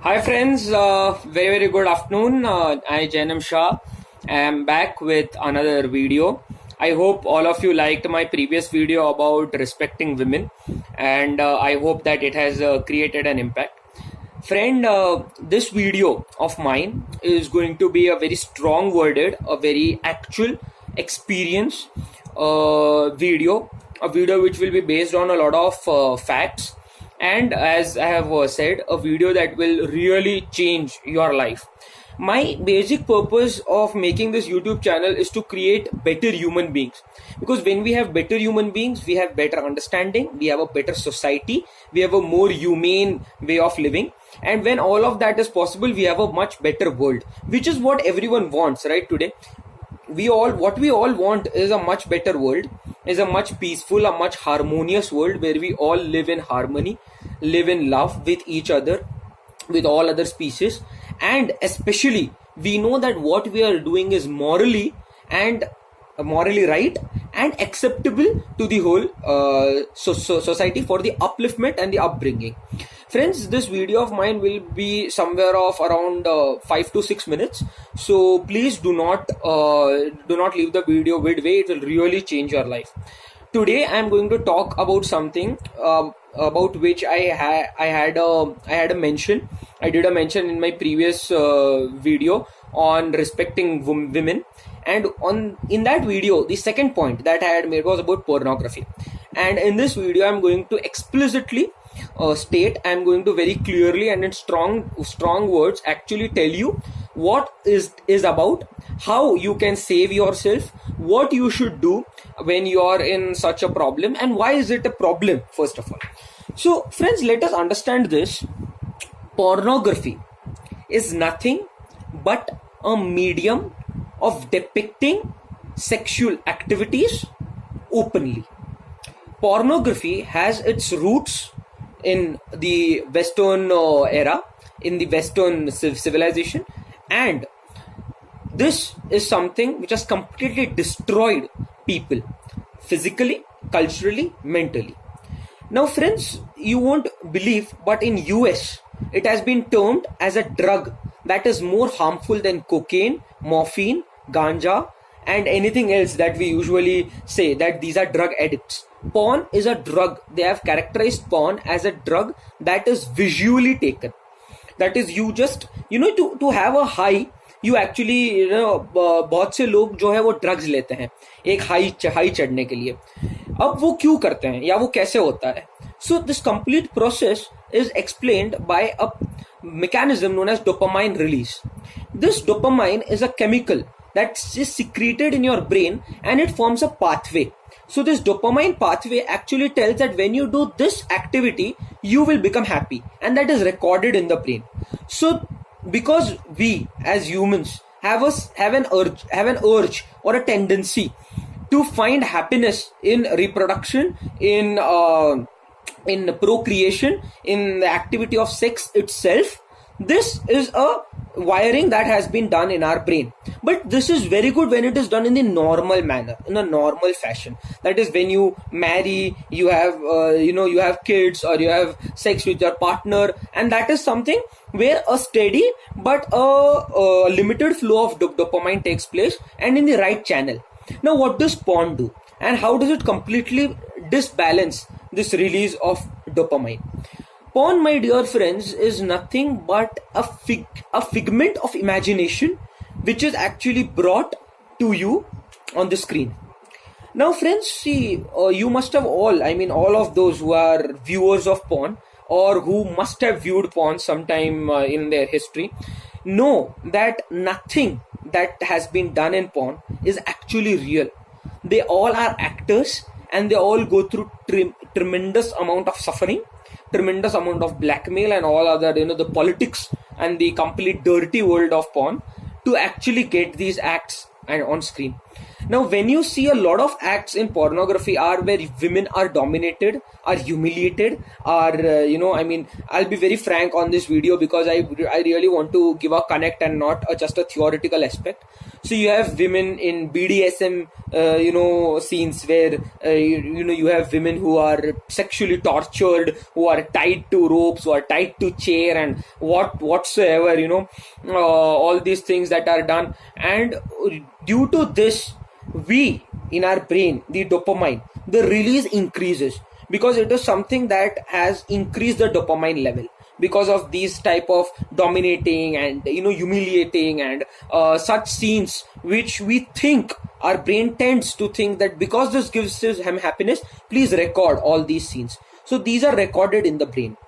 Hi friends, very good afternoon. I Janam Shah. I am back with another video. I hope all of you liked my previous video about respecting women, and I hope that it has created an impact. Friend, this video of mine is going to be a very strong worded, a very actual experience video, a video which will be based on a lot of facts, and as I have said, a video that will really change your life. My basic purpose of making this YouTube channel is to create better human beings, because when we have better human beings, we have better understanding, we have a better society, we have a more humane way of living, and when all of that is possible, we have a much better world, which is what everyone wants right today. What we all want is a much better world, is a much peaceful, a much harmonious world where we all live in harmony, live in love with each other, with all other species, and especially we know that what we are doing is and morally right and acceptable to the whole society for the upliftment and the upbringing. Friends, this video of mine will be somewhere of around 5 to 6 minutes, so please do not leave the video midway. It will really change your life. Today I am going to talk about something about which I had a mention. I did a mention in my previous video on respecting women, and in that video the second point that I had made was about pornography. And in this video I'm going to explicitly state, I'm going to very clearly and in strong words actually tell you what is about, how you can save yourself, what you should do when you are in such a problem, and why is it a problem first of all. So friends, let us understand this. Pornography is nothing but a medium of depicting sexual activities openly. Pornography has its roots in the Western era, in the Western civilization, and this is something which has completely destroyed people physically, culturally, mentally. Now friends, you won't believe, but in US it has been termed as a drug that is more harmful than cocaine, morphine, ganja, and anything else that we usually say that these are drug addicts. Porn is a drug. They have characterized porn as a drug that is visually taken. That is, you just, to have a high, you actually, बहुत से लोग जो है वो drugs लेते हैं एक high चढ़ने के लिए. अब वो क्यों करते हैं या वो कैसे होता है? So this complete process is explained by a mechanism known as dopamine release. This dopamine is a chemical that is secreted in your brain and it forms a pathway. So this dopamine pathway actually tells that when you do this activity, you will become happy, and that is recorded in the brain. So because we as humans have an urge or a tendency to find happiness in reproduction, in procreation, in the activity of sex itself, this is a wiring that has been done in our brain. But this is very good when it is done in the normal manner, in a normal fashion. That is, when you marry, you have you have kids, or you have sex with your partner, and that is something where a steady but a limited flow of dopamine takes place, and in the right channel. Now what does porn do, and how does it completely disbalance this release of dopamine? Porn, my dear friends, is nothing but a figment of imagination which is actually brought to you on the screen. Now friends, see, you must have all of those who are viewers of porn or who must have viewed porn sometime in their history know that nothing that has been done in porn is actually real. They all are actors, and they all go through tremendous amount of suffering, tremendous amount of blackmail, and all other, the politics and the complete dirty world of porn to actually get these acts and on screen. Now, when you see a lot of acts in pornography are where women are dominated, are humiliated, are, I'll be very frank on this video because I really want to give a connect and not just a theoretical aspect. So you have women in BDSM, scenes where, you have women who are sexually tortured, who are tied to ropes, who are tied to chair and whatsoever, all these things that are done. And due to this, we in our brain, the dopamine, the release increases because it is something that has increased the dopamine level because of these type of dominating and humiliating and such scenes, which we think, our brain tends to think that because this gives him happiness, please record all these scenes. So these are recorded in the brain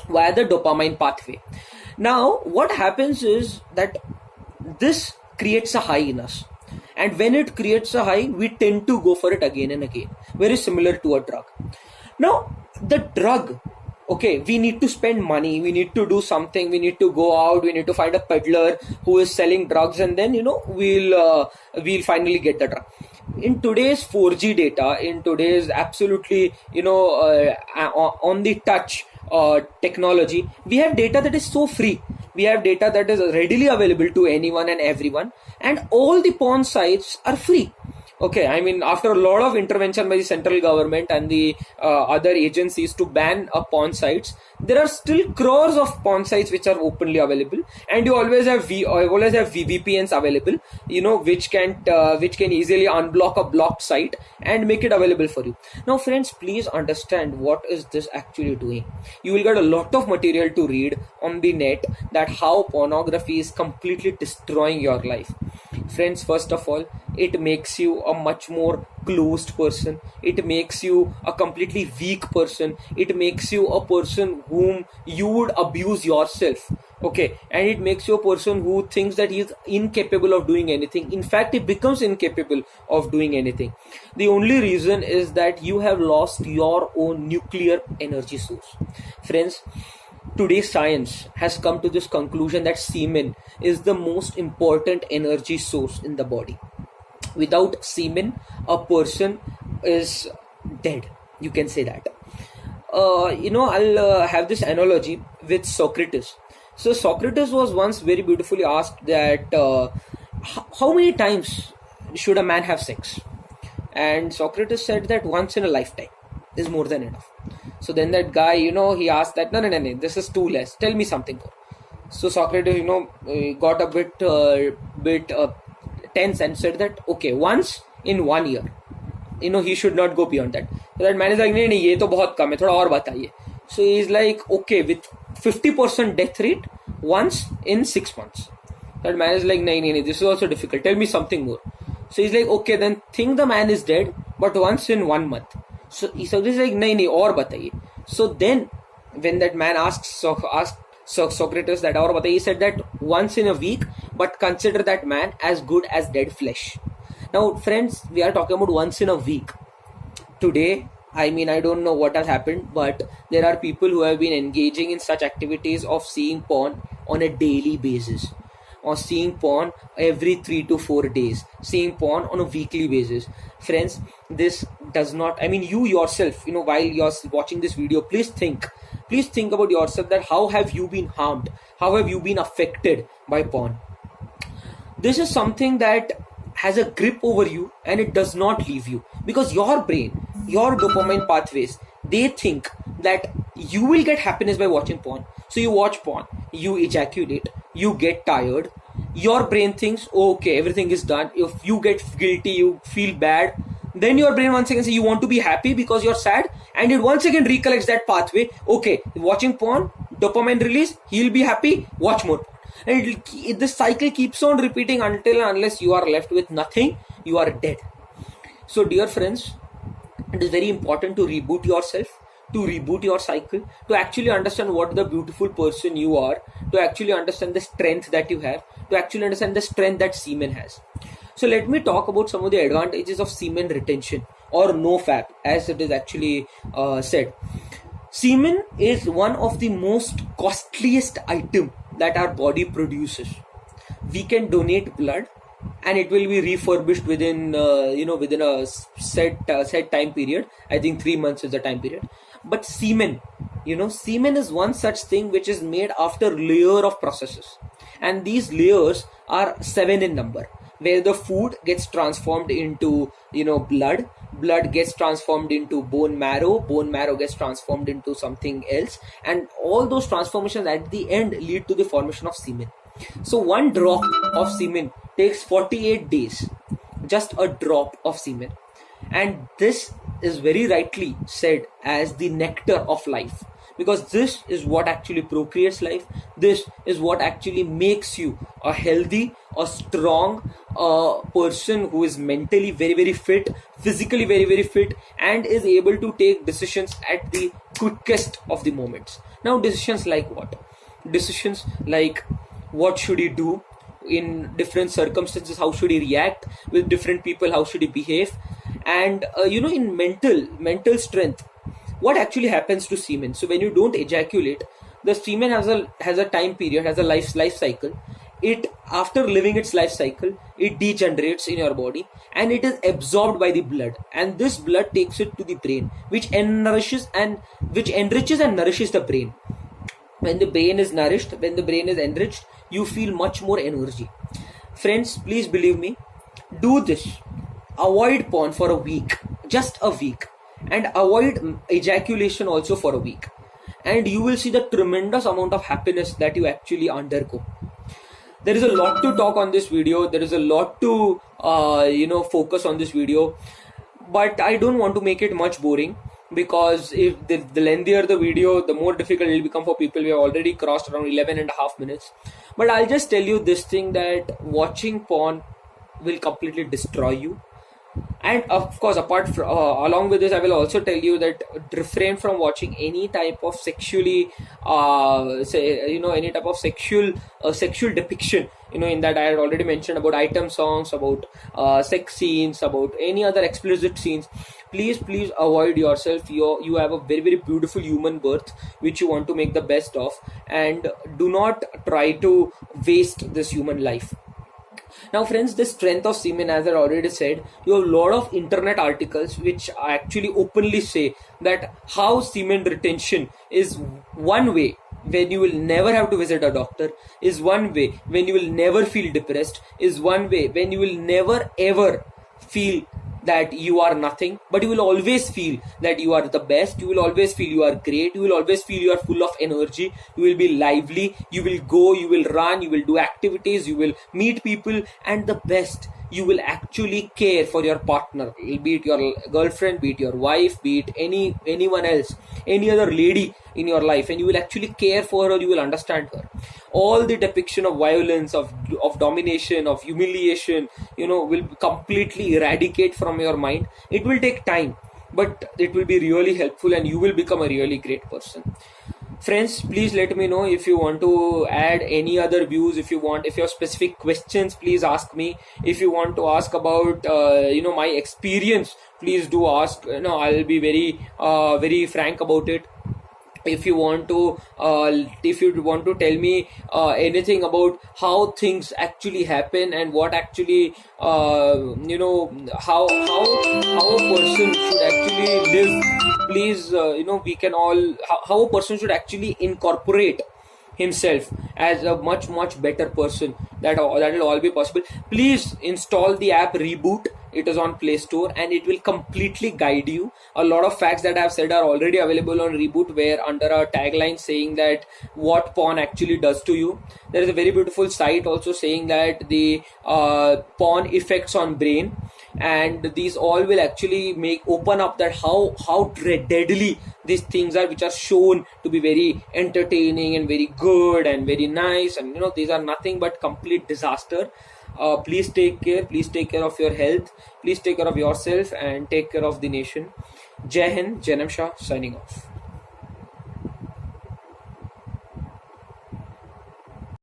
via the dopamine pathway. Now what happens is that this creates a high in us. And when it creates a high, we tend to go for it again and again. Very similar to a drug. Now, the drug, okay, we need to spend money, we need to do something, we need to go out, we need to find a peddler who is selling drugs, and then, we'll finally get the drug. In today's 4G data, in today's absolutely, on the touch technology, we have data that is so free. We have data that is readily available to anyone and everyone, and all the porn sites are free. Okay, after a lot of intervention by the central government and the other agencies to ban porn sites, there are still crores of porn sites which are openly available, and you always have VPNs available, which can easily unblock a blocked site and make it available for you. Now, friends, please understand what is this actually doing. You will get a lot of material to read on the net that how pornography is completely destroying your life. Friends, first of all, it makes you a much more closed person. It makes you a completely weak person. It makes you a person whom you would abuse yourself. Okay, and it makes you a person who thinks that he is incapable of doing anything. In fact, he becomes incapable of doing anything. The only reason is that you have lost your own nuclear energy source. Friends, today's science has come to this conclusion that semen is the most important energy source in the body. Without semen, a person is dead. You can say that. I'll have this analogy with Socrates. So Socrates was once very beautifully asked that how many times should a man have sex? And Socrates said that once in a lifetime is more than enough. So then that guy, he asked that, no, this is too less. Tell me something more. So Socrates, got a bit tense and said that, okay, once in 1 year. He should not go beyond that. So that man is like, nahi, ye to bahut kam hai, thoda aur bataiye. So he's like, okay, with 50% death rate, once in 6 months. That man is like, nahi, this is also difficult. Tell me something more. So he's like, okay, then think the man is dead, but once in 1 month. So he's like, nahi, aur bataiye. So then, when that man asked Socrates that aur bataiye, he said that once in a week, but consider that man as good as dead flesh. Now, friends, we are talking about once in a week. Today, I don't know what has happened, but there are people who have been engaging in such activities of seeing porn on a daily basis, or seeing porn every 3 to 4 days, seeing porn on a weekly basis. Friends, this does not, you yourself, while you're watching this video, please think about yourself that how have you been harmed? How have you been affected by porn? This is something that has a grip over you and it does not leave you, because your brain, your dopamine pathways, they think that you will get happiness by watching porn. So you watch porn, you ejaculate, you get tired, your brain thinks, okay, everything is done. If you get guilty, you feel bad, then your brain once again says you want to be happy because you're sad, and it once again recollects that pathway. Okay, watching porn, dopamine release, he'll be happy, watch more porn. And this cycle keeps on repeating unless you are left with nothing, you are dead. So dear friends, it is very important to reboot yourself, to reboot your cycle, to actually understand what the beautiful person you are, to actually understand the strength that you have, to actually understand the strength that semen has. So let me talk about some of the advantages of semen retention, or NoFap, as it is actually said. Semen is one of the most costliest item that our body produces. We can donate blood, and it will be refurbished within within a set time period. I think 3 months is the time period. But semen, semen is one such thing which is made after layer of processes, and these layers are 7 in number, where the food gets transformed into blood gets transformed into bone marrow gets transformed into something else, and all those transformations at the end lead to the formation of semen. So one drop of semen takes 48 days, just a drop of semen. And this is very rightly said as the nectar of life, because this is what actually procreates life. This is what actually makes you a healthy, a strong person who is mentally very, very fit, physically very, very fit, and is able to take decisions at the quickest of the moments. Now, decisions like what? Decisions like what should he do in different circumstances, how should he react with different people, how should he behave, and in mental strength, what actually happens to semen. So when you don't ejaculate, the semen has a time period, has a life cycle. It, after living its life cycle, it degenerates in your body and it is absorbed by the blood, and this blood takes it to the brain, which enriches and nourishes the brain. When the brain is nourished, when the brain is enriched, you feel much more energy. Friends, please believe me, do this. Avoid porn for a week, just a week, and avoid ejaculation also for a week, and you will see the tremendous amount of happiness that you actually undergo. There is a lot to talk on this video. There is a lot to focus on this video, but I don't want to make it much boring, because if the lengthier the video, the more difficult it will become for people. We have already crossed around 11.5 minutes. But I'll just tell you this thing, that watching porn will completely destroy you. And of course, apart from along with this, I will also tell you that refrain from watching any type of sexually any type of sexual depiction. In that I had already mentioned about item songs, about sex scenes, about any other explicit scenes. Please avoid yourself. You have a very, very beautiful human birth which you want to make the best of, and do not try to waste this human life. Now friends, the strength of semen, as I already said, you have a lot of internet articles which actually openly say that how semen retention is one way when you will never have to visit a doctor, is one way when you will never feel depressed, is one way when you will never ever feel that you are nothing, but you will always feel that you are the best. You will always feel you are great. You will always feel you are full of energy. You will be lively. You will go, you will run, you will do activities, you will meet people, and the best, you will actually care for your partner, be it your girlfriend, be it your wife, be it anyone else, any other lady in your life, and you will actually care for her. You will understand her. All the depiction of violence, of domination, of humiliation, will completely eradicate from your mind. It will take time, but it will be really helpful, and you will become a really great person. Friends, please let me know if you want to add any other views. If you have specific questions, please ask me. If you want to ask about my experience, please do ask. I'll be very frank about it. If you want to tell me anything about how things actually happen, and what actually how a person should actually live, please we can all, how a person should actually incorporate himself as a much better person, that will all be possible. Please install the app Reboot. It is on Play Store, and it will completely guide you. A lot of facts that I have said are already available on Reboot, where under a tagline saying that what porn actually does to you. There is a very beautiful site also saying that the porn effects on brain, and these all will actually open up that how deadly these things are, which are shown to be very entertaining and very good and very nice, and these are nothing but complete disaster. Please take care. Please take care of your health. Please take care of yourself and take care of the nation. Jai Hind, Janam Shah, signing off.